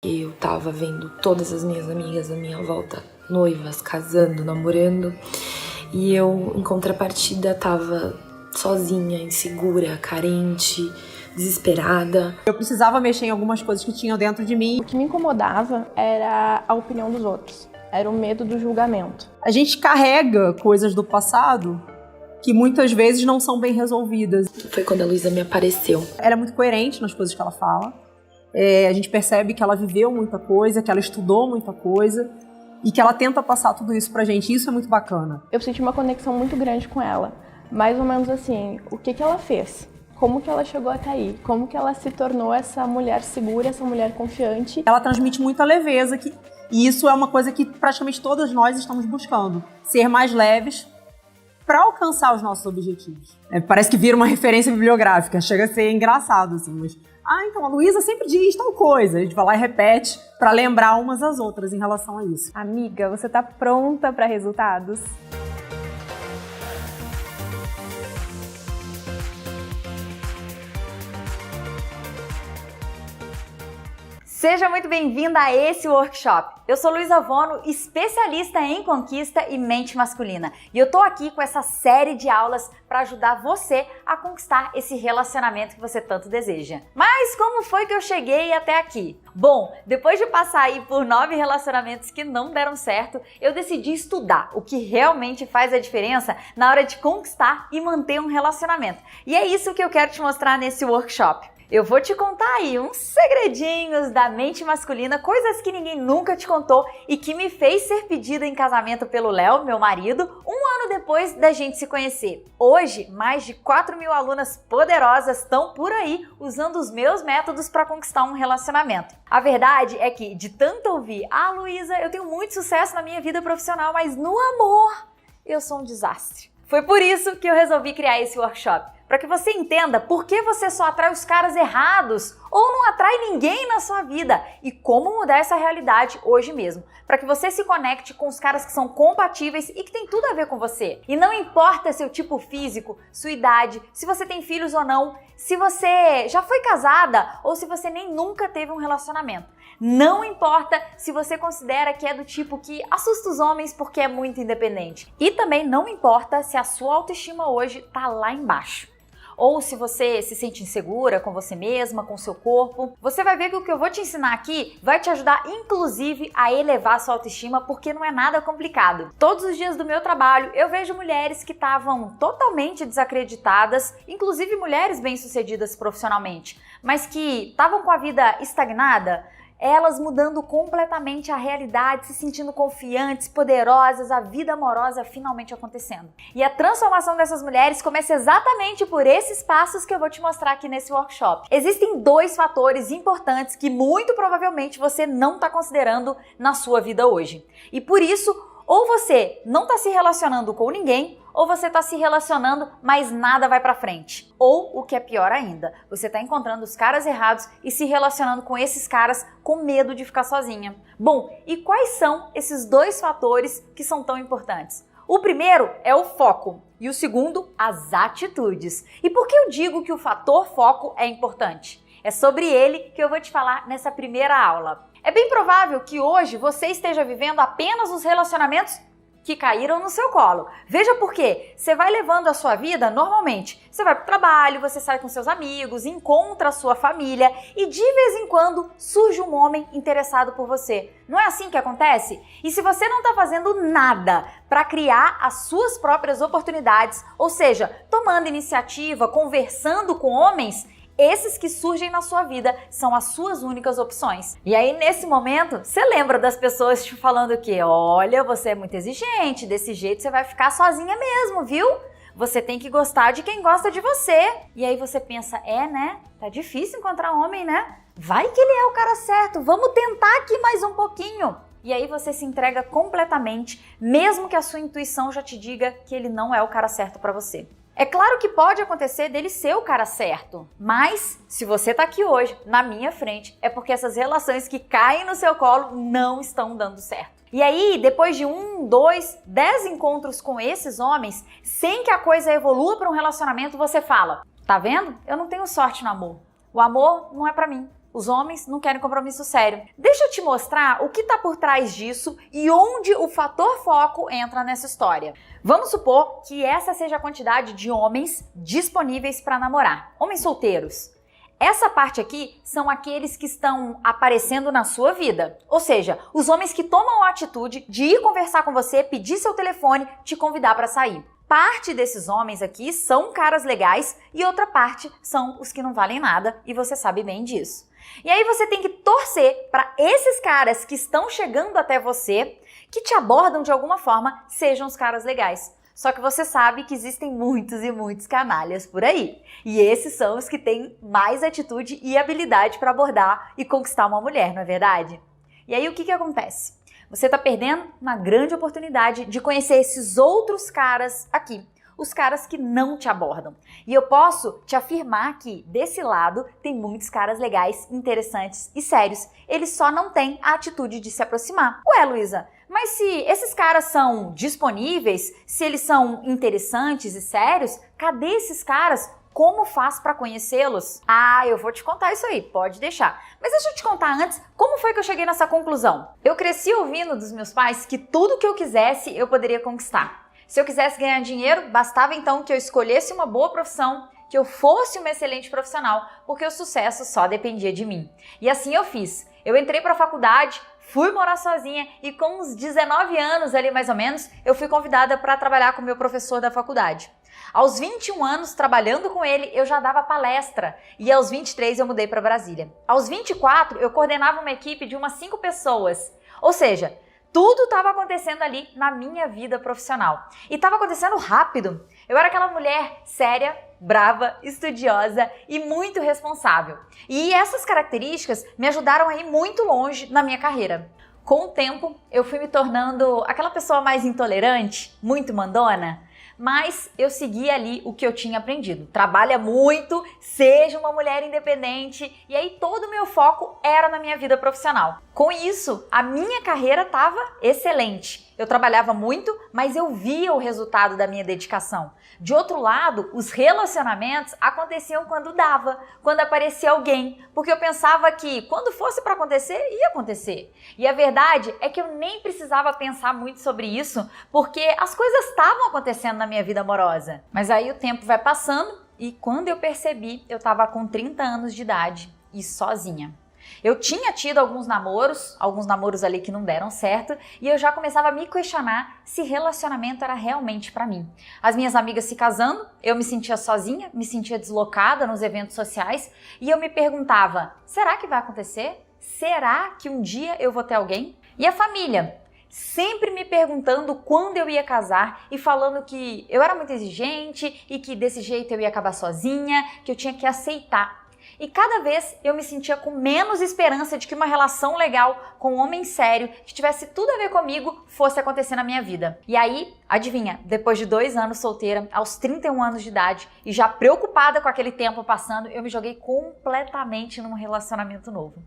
Eu tava vendo todas as minhas amigas à minha volta, noivas, casando, namorando, e eu, em contrapartida, tava sozinha, insegura, carente, desesperada. Eu precisava mexer em algumas coisas que tinham dentro de mim. O que me incomodava era a opinião dos outros, era o medo do julgamento. A gente carrega coisas do passado que muitas vezes não são bem resolvidas. Foi quando a Luísa me apareceu. Ela é muito coerente nas coisas que ela fala. A gente percebe que ela viveu muita coisa, que ela estudou muita coisa e que ela tenta passar tudo isso pra gente. Isso é muito bacana. Eu senti uma conexão muito grande com ela. Mais ou menos assim, o que ela fez? Como que ela chegou até aí? Como que ela se tornou essa mulher segura, essa mulher confiante? Ela transmite muita leveza e isso é uma coisa que praticamente todas nós estamos buscando. Ser mais leves para alcançar os nossos objetivos. Parece que vira uma referência bibliográfica, chega a ser engraçado, assim, mas... então a Luísa sempre diz tal coisa. A gente vai lá e repete para lembrar umas às outras em relação a isso. Amiga, você tá pronta para resultados? Seja muito bem-vinda a esse workshop. Eu sou Luísa Vono, especialista em conquista e mente masculina. E eu tô aqui com essa série de aulas para ajudar você a conquistar esse relacionamento que você tanto deseja. Mas como foi que eu cheguei até aqui? Bom, depois de passar aí por 9 relacionamentos que não deram certo, eu decidi estudar o que realmente faz a diferença na hora de conquistar e manter um relacionamento. E é isso que eu quero te mostrar nesse workshop. Eu vou te contar aí uns segredinhos da mente masculina, coisas que ninguém nunca te contou e que me fez ser pedida em casamento pelo Léo, meu marido, um ano depois da gente se conhecer. Hoje, mais de 4.000 alunas poderosas estão por aí usando os meus métodos para conquistar um relacionamento. A verdade é que, de tanto ouvir, Luísa, eu tenho muito sucesso na minha vida profissional, mas no amor eu sou um desastre. Foi por isso que eu resolvi criar esse workshop. Para que você entenda por que você só atrai os caras errados ou não atrai ninguém na sua vida e como mudar essa realidade hoje mesmo. Para que você se conecte com os caras que são compatíveis e que tem tudo a ver com você. E não importa seu tipo físico, sua idade, se você tem filhos ou não, se você já foi casada ou se você nem nunca teve um relacionamento. Não importa se você considera que é do tipo que assusta os homens porque é muito independente. E também não importa se a sua autoestima hoje tá lá embaixo. Ou se você se sente insegura com você mesma, com seu corpo. Você vai ver que o que eu vou te ensinar aqui vai te ajudar, inclusive, a elevar a sua autoestima, porque não é nada complicado. Todos os dias do meu trabalho, eu vejo mulheres que estavam totalmente desacreditadas, inclusive mulheres bem-sucedidas profissionalmente, mas que estavam com a vida estagnada, elas mudando completamente a realidade, se sentindo confiantes, poderosas, a vida amorosa finalmente acontecendo. E a transformação dessas mulheres começa exatamente por esses passos que eu vou te mostrar aqui nesse workshop. Existem 2 fatores importantes que muito provavelmente você não está considerando na sua vida hoje. E por isso, ou você não está se relacionando com ninguém, ou você está se relacionando, mas nada vai para frente. Ou, o que é pior ainda, você está encontrando os caras errados e se relacionando com esses caras com medo de ficar sozinha. Bom, e quais são esses 2 fatores que são tão importantes? O primeiro é o foco e o segundo, as atitudes. E por que eu digo que o fator foco é importante? É sobre ele que eu vou te falar nessa primeira aula. É bem provável que hoje você esteja vivendo apenas os relacionamentos que caíram no seu colo. Veja por quê. Você vai levando a sua vida normalmente. Você vai para o trabalho, você sai com seus amigos, encontra a sua família e de vez em quando surge um homem interessado por você. Não é assim que acontece? E se você não está fazendo nada para criar as suas próprias oportunidades, ou seja, tomando iniciativa, conversando com homens, esses que surgem na sua vida são as suas únicas opções. E aí, nesse momento, você lembra das pessoas te falando que, olha, você é muito exigente, desse jeito você vai ficar sozinha mesmo, viu? Você tem que gostar de quem gosta de você. E aí você pensa, né? Tá difícil encontrar homem, né? Vai que ele é o cara certo, vamos tentar aqui mais um pouquinho. E aí você se entrega completamente, mesmo que a sua intuição já te diga que ele não é o cara certo pra você. É claro que pode acontecer dele ser o cara certo, mas se você tá aqui hoje, na minha frente, é porque essas relações que caem no seu colo não estão dando certo. E aí, depois de 1, 2, 10 encontros com esses homens, sem que a coisa evolua para um relacionamento, você fala, tá vendo? Eu não tenho sorte no amor. O amor não é pra mim. Os homens não querem compromisso sério. Deixa eu te mostrar o que está por trás disso e onde o fator foco entra nessa história. Vamos supor que essa seja a quantidade de homens disponíveis para namorar. Homens solteiros. Essa parte aqui são aqueles que estão aparecendo na sua vida. Ou seja, os homens que tomam a atitude de ir conversar com você, pedir seu telefone, te convidar para sair. Parte desses homens aqui são caras legais e outra parte são os que não valem nada e você sabe bem disso. E aí você tem que torcer para esses caras que estão chegando até você, que te abordam de alguma forma, sejam os caras legais. Só que você sabe que existem muitos e muitos canalhas por aí. E esses são os que têm mais atitude e habilidade para abordar e conquistar uma mulher, não é verdade? E aí o que acontece? Você está perdendo uma grande oportunidade de conhecer esses outros caras aqui. Os caras que não te abordam. E eu posso te afirmar que desse lado tem muitos caras legais, interessantes e sérios. Eles só não têm a atitude de se aproximar. Ué, Luísa, mas se esses caras são disponíveis, se eles são interessantes e sérios, cadê esses caras? Como faz para conhecê-los? Ah, eu vou te contar isso aí, pode deixar. Mas deixa eu te contar antes, como foi que eu cheguei nessa conclusão? Eu cresci ouvindo dos meus pais que tudo que eu quisesse eu poderia conquistar. Se eu quisesse ganhar dinheiro, bastava então que eu escolhesse uma boa profissão, que eu fosse uma excelente profissional, porque o sucesso só dependia de mim. E assim eu fiz. Eu entrei para a faculdade, fui morar sozinha e com uns 19 anos ali mais ou menos, eu fui convidada para trabalhar com o meu professor da faculdade. Aos 21 anos, trabalhando com ele, eu já dava palestra e aos 23 eu mudei para Brasília. Aos 24, eu coordenava uma equipe de umas 5 pessoas. Ou seja, tudo estava acontecendo ali na minha vida profissional. E estava acontecendo rápido. Eu era aquela mulher séria, brava, estudiosa e muito responsável. E essas características me ajudaram a ir muito longe na minha carreira. Com o tempo, eu fui me tornando aquela pessoa mais intolerante, muito mandona. Mas eu segui ali o que eu tinha aprendido. Trabalha muito, seja uma mulher independente, e aí todo o meu foco era na minha vida profissional. Com isso, a minha carreira estava excelente. Eu trabalhava muito, mas eu via o resultado da minha dedicação. De outro lado, os relacionamentos aconteciam quando dava, quando aparecia alguém, porque eu pensava que quando fosse para acontecer, ia acontecer. E a verdade é que eu nem precisava pensar muito sobre isso, porque as coisas estavam acontecendo na minha vida amorosa. Mas aí o tempo vai passando e quando eu percebi, eu estava com 30 anos de idade e sozinha. Eu tinha tido alguns namoros ali que não deram certo e eu já começava a me questionar se relacionamento era realmente pra mim. As minhas amigas se casando, eu me sentia sozinha, me sentia deslocada nos eventos sociais e eu me perguntava, será que vai acontecer? Será que um dia eu vou ter alguém? E a família? Sempre me perguntando quando eu ia casar e falando que eu era muito exigente e que desse jeito eu ia acabar sozinha, que eu tinha que aceitar. E cada vez eu me sentia com menos esperança de que uma relação legal com um homem sério, que tivesse tudo a ver comigo, fosse acontecer na minha vida. E aí, adivinha, depois de 2 anos solteira, aos 31 anos de idade, e já preocupada com aquele tempo passando, eu me joguei completamente num relacionamento novo.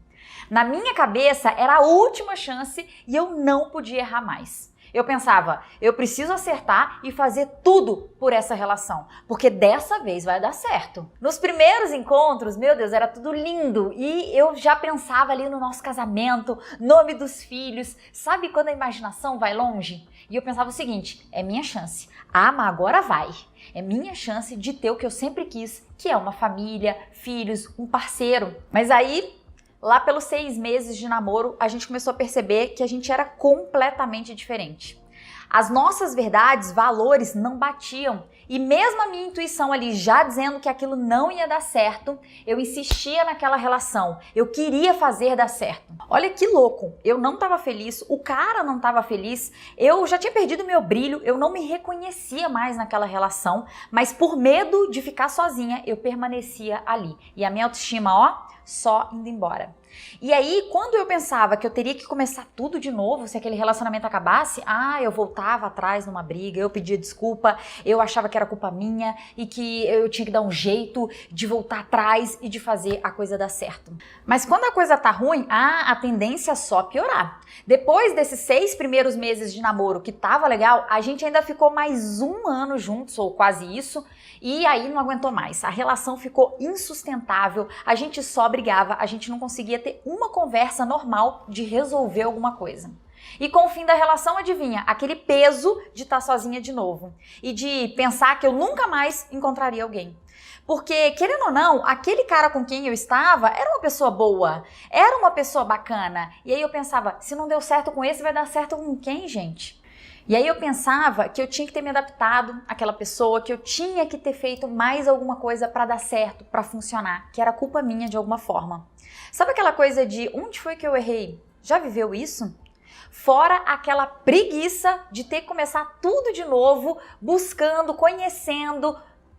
Na minha cabeça, era a última chance e eu não podia errar mais. Eu pensava, eu preciso acertar e fazer tudo por essa relação, porque dessa vez vai dar certo. Nos primeiros encontros, meu Deus, era tudo lindo e eu já pensava ali no nosso casamento, nome dos filhos, sabe quando a imaginação vai longe? E eu pensava o seguinte, é minha chance, mas agora vai. É minha chance de ter o que eu sempre quis, que é uma família, filhos, um parceiro. Mas aí, lá pelos 6 meses de namoro, a gente começou a perceber que a gente era completamente diferente. As nossas verdades, valores não batiam. E mesmo a minha intuição ali já dizendo que aquilo não ia dar certo, eu insistia naquela relação. Eu queria fazer dar certo. Olha que louco. Eu não estava feliz, o cara não estava feliz, eu já tinha perdido meu brilho, eu não me reconhecia mais naquela relação, mas por medo de ficar sozinha, eu permanecia ali. E a minha autoestima, só indo embora. E aí, quando eu pensava que eu teria que começar tudo de novo, se aquele relacionamento acabasse, eu voltava voltava atrás numa briga, eu pedia desculpa, eu achava que era culpa minha e que eu tinha que dar um jeito de voltar atrás e de fazer a coisa dar certo. Mas quando a coisa tá ruim, a tendência é só piorar. Depois desses 6 primeiros meses de namoro que tava legal, a gente ainda ficou mais 1 ano juntos, ou quase isso, e aí não aguentou mais. A relação ficou insustentável, a gente só brigava, a gente não conseguia ter uma conversa normal de resolver alguma coisa. E com o fim da relação, adivinha? Aquele peso de estar sozinha de novo e de pensar que eu nunca mais encontraria alguém. Porque, querendo ou não, aquele cara com quem eu estava era uma pessoa boa, era uma pessoa bacana. E aí eu pensava, se não deu certo com esse, vai dar certo com quem, gente? E aí eu pensava que eu tinha que ter me adaptado àquela pessoa, que eu tinha que ter feito mais alguma coisa para dar certo, para funcionar, que era culpa minha de alguma forma. Sabe aquela coisa de onde foi que eu errei? Já viveu isso? Fora aquela preguiça de ter que começar tudo de novo, buscando, conhecendo,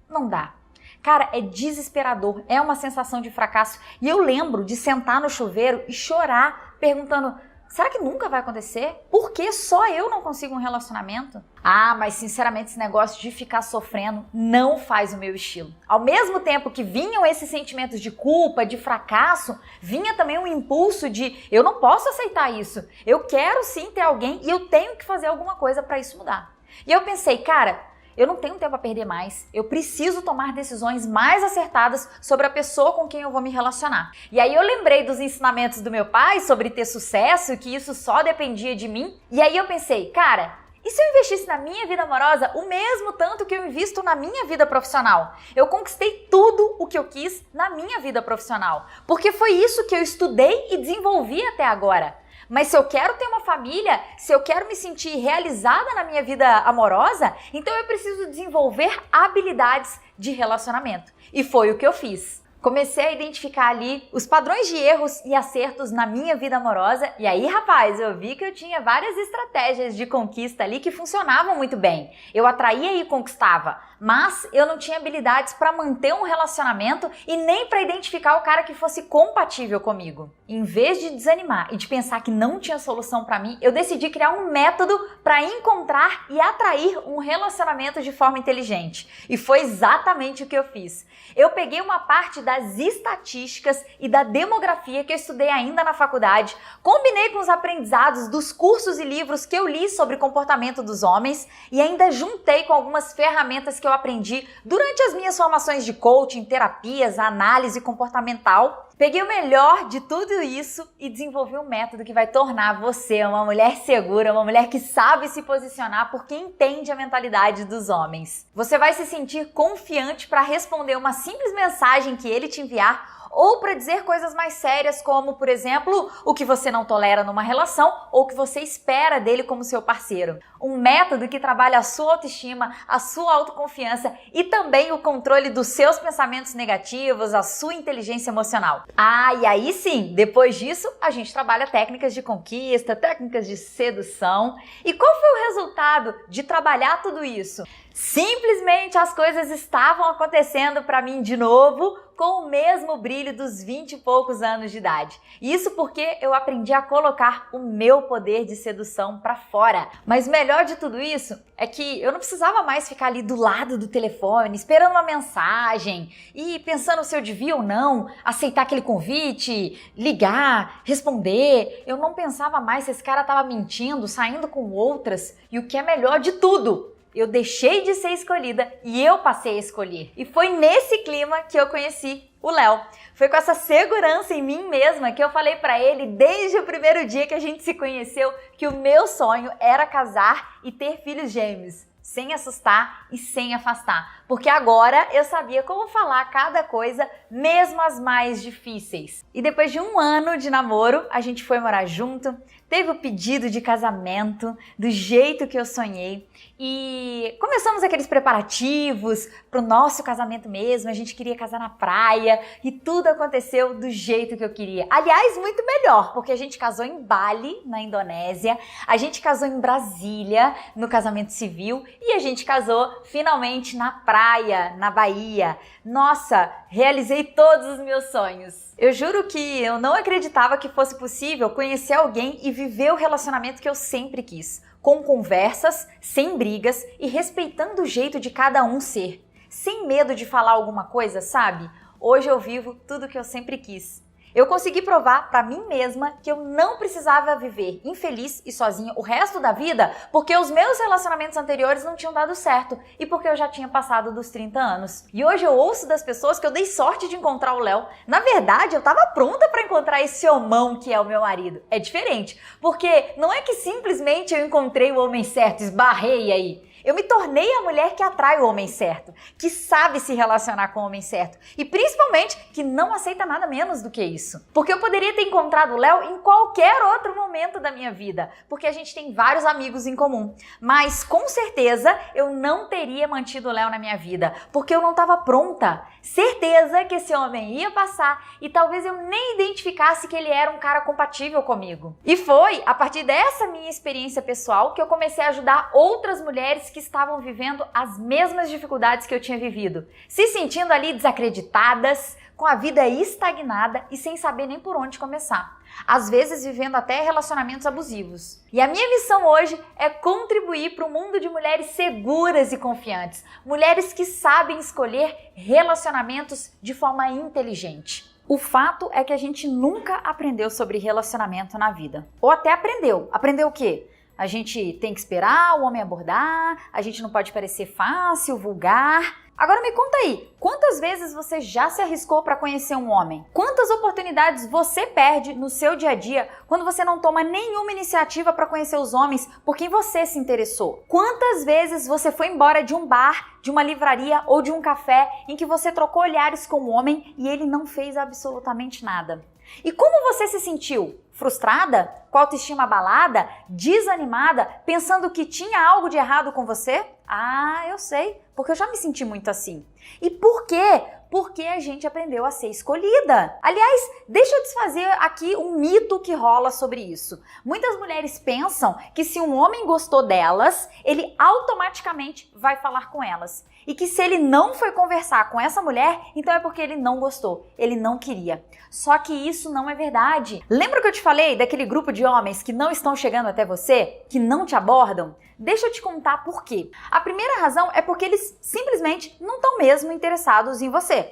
não dá. Cara, é desesperador, é uma sensação de fracasso. E eu lembro de sentar no chuveiro e chorar, perguntando, será que nunca vai acontecer? Por que só eu não consigo um relacionamento? Ah, mas sinceramente esse negócio de ficar sofrendo não faz o meu estilo. Ao mesmo tempo que vinham esses sentimentos de culpa, de fracasso, vinha também um impulso de eu não posso aceitar isso. Eu quero sim ter alguém e eu tenho que fazer alguma coisa para isso mudar. E eu pensei, cara, eu não tenho tempo a perder mais, eu preciso tomar decisões mais acertadas sobre a pessoa com quem eu vou me relacionar. E aí eu lembrei dos ensinamentos do meu pai sobre ter sucesso, que isso só dependia de mim. E aí eu pensei, cara, e se eu investisse na minha vida amorosa o mesmo tanto que eu invisto na minha vida profissional? Eu conquistei tudo o que eu quis na minha vida profissional, porque foi isso que eu estudei e desenvolvi até agora. Mas se eu quero ter uma família, se eu quero me sentir realizada na minha vida amorosa, então eu preciso desenvolver habilidades de relacionamento. E foi o que eu fiz. Comecei a identificar ali os padrões de erros e acertos na minha vida amorosa. E aí, rapaz, eu vi que eu tinha várias estratégias de conquista ali que funcionavam muito bem. Eu atraía e conquistava, mas eu não tinha habilidades para manter um relacionamento e nem para identificar o cara que fosse compatível comigo. Em vez de desanimar e de pensar que não tinha solução para mim, eu decidi criar um método para encontrar e atrair um relacionamento de forma inteligente. E foi exatamente o que eu fiz. Eu peguei uma parte das estatísticas e da demografia que eu estudei ainda na faculdade, combinei com os aprendizados dos cursos e livros que eu li sobre comportamento dos homens e ainda juntei com algumas ferramentas que eu aprendi durante as minhas formações de coaching, terapias, análise comportamental. Peguei o melhor de tudo isso e desenvolvi um método que vai tornar você uma mulher segura, uma mulher que sabe se posicionar porque entende a mentalidade dos homens. Você vai se sentir confiante para responder uma simples mensagem que ele te enviar ou para dizer coisas mais sérias como, por exemplo, o que você não tolera numa relação ou o que você espera dele como seu parceiro. Um método que trabalha a sua autoestima, a sua autoconfiança e também o controle dos seus pensamentos negativos, a sua inteligência emocional. Ah, e aí sim, depois disso, a gente trabalha técnicas de conquista, técnicas de sedução. E qual foi o resultado de trabalhar tudo isso? Simplesmente as coisas estavam acontecendo para mim de novo com o mesmo brilho dos 20 e poucos anos de idade. Isso porque eu aprendi a colocar o meu poder de sedução para fora. Mas o melhor de tudo isso é que eu não precisava mais ficar ali do lado do telefone, esperando uma mensagem e pensando se eu devia ou não aceitar aquele convite, ligar, responder. Eu não pensava mais se esse cara estava mentindo, saindo com outras. E o que é melhor de tudo, eu deixei de ser escolhida e eu passei a escolher. E foi nesse clima que eu conheci o Léo. Foi com essa segurança em mim mesma que eu falei pra ele desde o primeiro dia que a gente se conheceu que o meu sonho era casar e ter filhos gêmeos, sem assustar e sem afastar. Porque agora eu sabia como falar cada coisa, mesmo as mais difíceis. E depois de 1 ano de namoro, a gente foi morar junto, teve o pedido de casamento do jeito que eu sonhei e começamos aqueles preparativos pro nosso casamento mesmo. A gente queria casar na praia e tudo aconteceu do jeito que eu queria. Aliás, muito melhor, porque a gente casou em Bali, na Indonésia, a gente casou em Brasília, no casamento civil, e a gente casou finalmente na praia, na Bahia. Nossa, realizei todos os meus sonhos. Eu juro que eu não acreditava que fosse possível conhecer alguém e viver o relacionamento que eu sempre quis. com conversas, sem brigas e respeitando o jeito de cada um ser. Sem medo de falar alguma coisa, sabe? Hoje eu vivo tudo que eu sempre quis. Eu consegui provar pra mim mesma que eu não precisava viver infeliz e sozinha o resto da vida porque os meus relacionamentos anteriores não tinham dado certo e porque eu já tinha passado dos 30 anos. E hoje eu ouço das pessoas que eu dei sorte de encontrar o Léo. Na verdade, eu tava pronta pra encontrar esse homão que é o meu marido. É diferente, porque não é que simplesmente eu encontrei o homem certo, esbarrei aí. Eu me tornei a mulher que atrai o homem certo, que sabe se relacionar com o homem certo e principalmente que não aceita nada menos do que isso. Porque eu poderia ter encontrado o Léo em qualquer outro momento da minha vida, porque a gente tem vários amigos em comum. Mas com certeza eu não teria mantido o Léo na minha vida, porque eu não estava pronta. Certeza que esse homem ia passar e talvez eu nem identificasse que ele era um cara compatível comigo. E foi a partir dessa minha experiência pessoal que eu comecei a ajudar outras mulheres que estavam vivendo as mesmas dificuldades que eu tinha vivido, se sentindo ali desacreditadas, com a vida estagnada e sem saber nem por onde começar. Às vezes vivendo até relacionamentos abusivos. E a minha missão hoje é contribuir para um mundo de mulheres seguras e confiantes, mulheres que sabem escolher relacionamentos de forma inteligente. O fato é que a gente nunca aprendeu sobre relacionamento na vida. Ou até aprendeu. Aprendeu o quê? A gente tem que esperar o homem abordar, a gente não pode parecer fácil, vulgar. Agora me conta aí, quantas vezes você já se arriscou para conhecer um homem? Quantas oportunidades você perde no seu dia a dia quando você não toma nenhuma iniciativa para conhecer os homens por quem você se interessou? Quantas vezes você foi embora de um bar, de uma livraria ou de um café em que você trocou olhares com o homem e ele não fez absolutamente nada? E como você se sentiu? Frustrada? Com a autoestima abalada? Desanimada? Pensando que tinha algo de errado com você? Ah, eu sei, porque eu já me senti muito assim. E por quê? Porque a gente aprendeu a ser escolhida. Aliás, deixa eu desfazer aqui um mito que rola sobre isso. Muitas mulheres pensam que se um homem gostou delas, ele automaticamente vai falar com elas. E que se ele não foi conversar com essa mulher, então é porque ele não gostou, ele não queria. Só que isso não é verdade. Lembra que eu te falei daquele grupo de homens que não estão chegando até você, que não te abordam? Deixa eu te contar por quê. A primeira razão é porque eles simplesmente não estão mesmo interessados em você.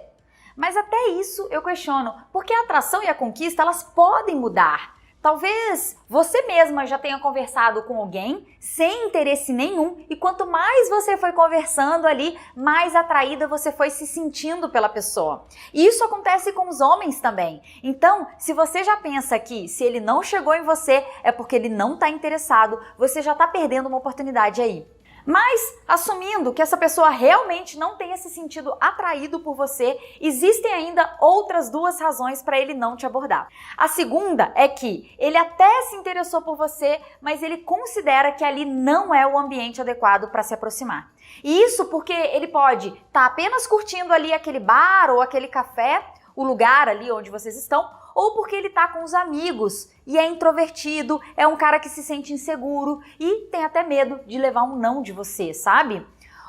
Mas até isso eu questiono, porque a atração e a conquista, elas podem mudar. Talvez você mesma já tenha conversado com alguém sem interesse nenhum e quanto mais você foi conversando ali, mais atraída você foi se sentindo pela pessoa. E isso acontece com os homens também. Então, se você já pensa que se ele não chegou em você é porque ele não está interessado, você já está perdendo uma oportunidade aí. Mas, assumindo que essa pessoa realmente não tenha se sentido atraído por você, existem ainda outras duas razões para ele não te abordar. A segunda é que ele até se interessou por você, mas ele considera que ali não é o ambiente adequado para se aproximar. E isso porque ele pode estar apenas curtindo ali aquele bar ou aquele café, o lugar ali onde vocês estão, ou porque ele tá com os amigos e é introvertido, é um cara que se sente inseguro e tem até medo de levar um não de você, sabe?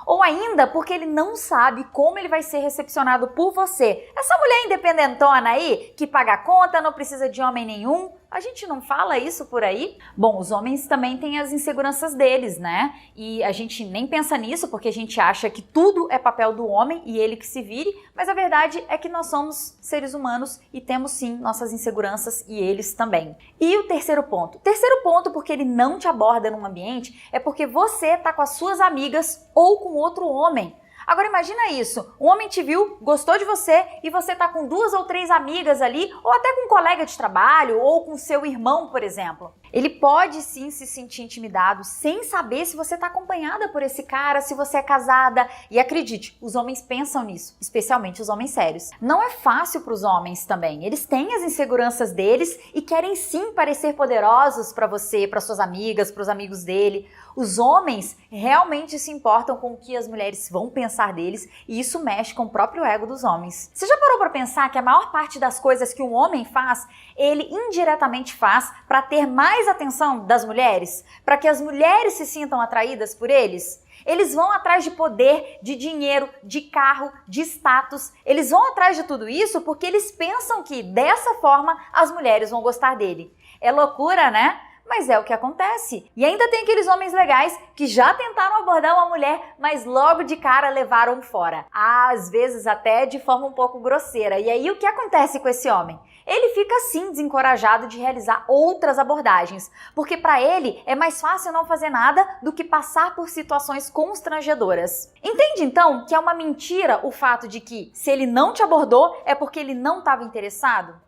Ou ainda porque ele não sabe como ele vai ser recepcionado por você. Essa mulher independentona aí, que paga a conta, não precisa de homem nenhum, a gente não fala isso por aí? Bom, os homens também têm as inseguranças deles, né? E a gente nem pensa nisso porque a gente acha que tudo é papel do homem e ele que se vire, mas a verdade é que nós somos seres humanos e temos sim nossas inseguranças e eles também. E o terceiro ponto? Terceiro ponto porque ele não te aborda num ambiente é porque você tá com as suas amigas ou com outro homem. Agora imagina isso, um homem te viu, gostou de você e você tá com 2 ou 3 amigas ali, ou até com um colega de trabalho, ou com seu irmão, por exemplo. Ele pode sim se sentir intimidado sem saber se você tá acompanhada por esse cara, se você é casada. E acredite, os homens pensam nisso, especialmente os homens sérios. Não é fácil para os homens também, eles têm as inseguranças deles e querem sim parecer poderosos para você, para suas amigas, para os amigos dele. Os homens realmente se importam com o que as mulheres vão pensar deles e isso mexe com o próprio ego dos homens. Você já parou para pensar que a maior parte das coisas que um homem faz, ele indiretamente faz para ter mais atenção das mulheres? Para que as mulheres se sintam atraídas por eles? Eles vão atrás de poder, de dinheiro, de carro, de status. Eles vão atrás de tudo isso porque eles pensam que dessa forma as mulheres vão gostar dele. É loucura, né? mas é o que acontece. E ainda tem aqueles homens legais que já tentaram abordar uma mulher, mas logo de cara levaram fora. Às vezes até de forma um pouco grosseira. E aí o que acontece com esse homem? Ele fica assim desencorajado de realizar outras abordagens, porque para ele é mais fácil não fazer nada do que passar por situações constrangedoras. Entende então que é uma mentira o fato de que se ele não te abordou é porque ele não estava interessado?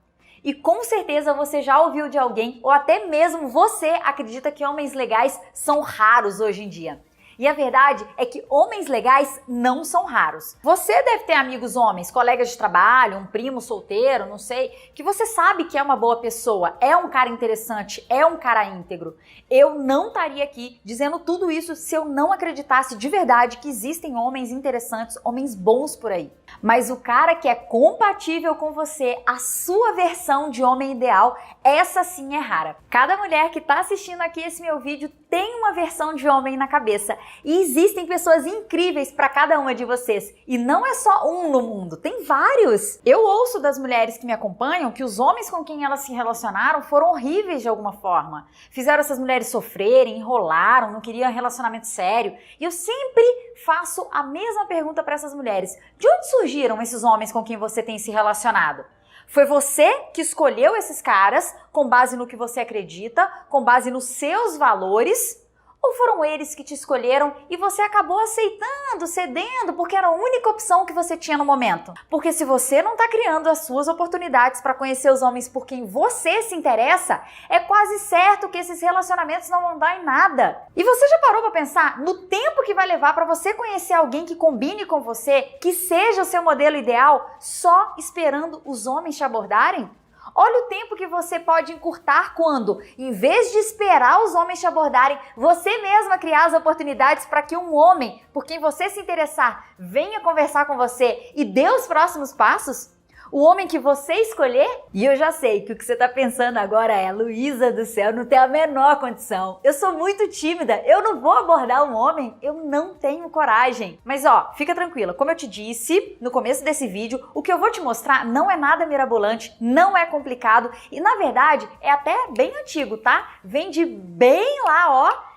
E com certeza você já ouviu de alguém, ou até mesmo você acredita que homens legais são raros hoje em dia. E a verdade é que homens legais não são raros. Você deve ter amigos homens, colegas de trabalho, um primo solteiro, não sei, que você sabe que é uma boa pessoa, é um cara interessante, é um cara íntegro. Eu não estaria aqui dizendo tudo isso se eu não acreditasse de verdade que existem homens interessantes, homens bons por aí. Mas o cara que é compatível com você, a sua versão de homem ideal, essa sim é rara. Cada mulher que está assistindo aqui esse meu vídeo tem uma versão de homem na cabeça. E existem pessoas incríveis para cada uma de vocês. E não é só um no mundo, tem vários. Eu ouço das mulheres que me acompanham que os homens com quem elas se relacionaram foram horríveis de alguma forma. Fizeram essas mulheres sofrerem, enrolaram, não queriam relacionamento sério. E eu sempre faço a mesma pergunta para essas mulheres. De onde surgiram esses homens com quem você tem se relacionado? Foi você que escolheu esses caras com base no que você acredita, com base nos seus valores? Ou foram eles que te escolheram e você acabou aceitando, cedendo, porque era a única opção que você tinha no momento? Porque se você não está criando as suas oportunidades para conhecer os homens por quem você se interessa, é quase certo que esses relacionamentos não vão dar em nada. E você já parou para pensar no tempo que vai levar para você conhecer alguém que combine com você, que seja o seu modelo ideal, só esperando os homens te abordarem? Olha o tempo que você pode encurtar quando, em vez de esperar os homens te abordarem, você mesma criar as oportunidades para que um homem, por quem você se interessar, venha conversar com você e dê os próximos passos. O homem que você escolher? E eu já sei que o que você tá pensando agora é: Luísa do céu, não tem a menor condição. Eu sou muito tímida, eu não vou abordar um homem, eu não tenho coragem. Mas ó, fica tranquila, como eu te disse no começo desse vídeo, o que eu vou te mostrar não é nada mirabolante, não é complicado e na verdade é até bem antigo, tá? Vem de bem lá, ó.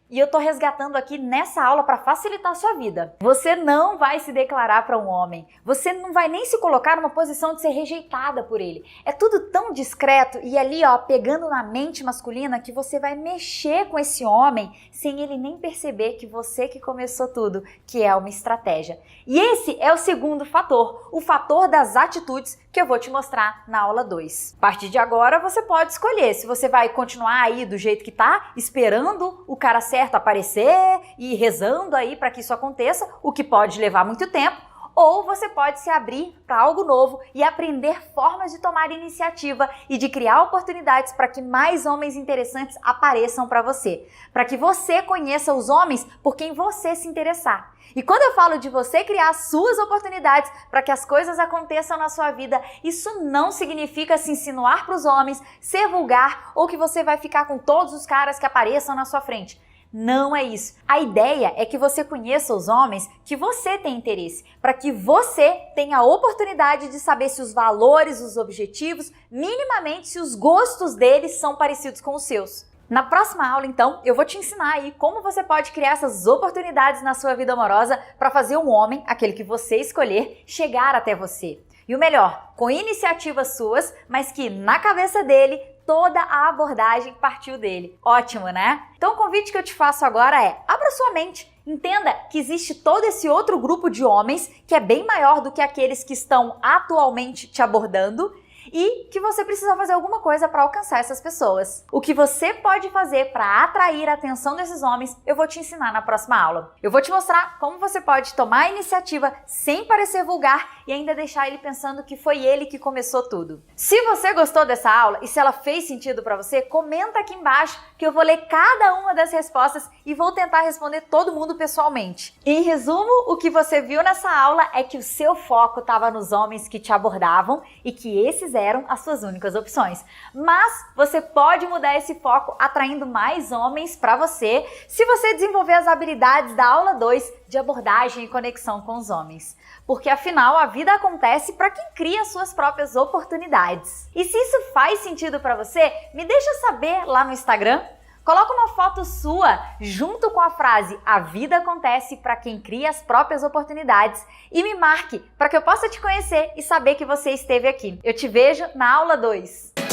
E eu tô resgatando aqui nessa aula para facilitar a sua vida. Você não vai se declarar para um homem. Você não vai nem se colocar numa posição de ser rejeitada por ele. É tudo tão discreto e ali, ó, pegando na mente masculina que você vai mexer com esse homem sem ele nem perceber que você que começou tudo, que é uma estratégia. E esse é o segundo fator, o fator das atitudes que eu vou te mostrar na aula 2. A partir de agora, você pode escolher se você vai continuar aí do jeito que tá, esperando o cara certo aparecer e rezando aí para que isso aconteça, o que pode levar muito tempo, ou você pode se abrir para algo novo e aprender formas de tomar iniciativa e de criar oportunidades para que mais homens interessantes apareçam para você, para que você conheça os homens por quem você se interessar. E quando eu falo de você criar suas oportunidades para que as coisas aconteçam na sua vida, isso não significa se insinuar para os homens, ser vulgar ou que você vai ficar com todos os caras que apareçam na sua frente. Não é isso. A ideia é que você conheça os homens que você tem interesse, para que você tenha a oportunidade de saber se os valores, os objetivos, minimamente se os gostos deles são parecidos com os seus. Na próxima aula, então, eu vou te ensinar aí como você pode criar essas oportunidades na sua vida amorosa para fazer um homem, aquele que você escolher, chegar até você. E o melhor, com iniciativas suas, mas que na cabeça dele toda a abordagem partiu dele. Ótimo, né? Então o convite que eu te faço agora é: abra sua mente, entenda que existe todo esse outro grupo de homens que é bem maior do que aqueles que estão atualmente te abordando e que você precisa fazer alguma coisa para alcançar essas pessoas. O que você pode fazer para atrair a atenção desses homens, eu vou te ensinar na próxima aula. Eu vou te mostrar como você pode tomar a iniciativa sem parecer vulgar e ainda deixar ele pensando que foi ele que começou tudo. Se você gostou dessa aula e se ela fez sentido para você, comenta aqui embaixo que eu vou ler cada uma das respostas e vou tentar responder todo mundo pessoalmente. Em resumo, o que você viu nessa aula é que o seu foco estava nos homens que te abordavam e que esses eram as suas únicas opções. Mas você pode mudar esse foco atraindo mais homens para você se você desenvolver as habilidades da aula 2 de abordagem e conexão com os homens. Porque afinal a vida acontece para quem cria suas próprias oportunidades. E se isso faz sentido para você, me deixa saber lá no Instagram. Coloca uma foto sua junto com a frase "A vida acontece para quem cria as próprias oportunidades" e me marque para que eu possa te conhecer e saber que você esteve aqui. Eu te vejo na aula 2.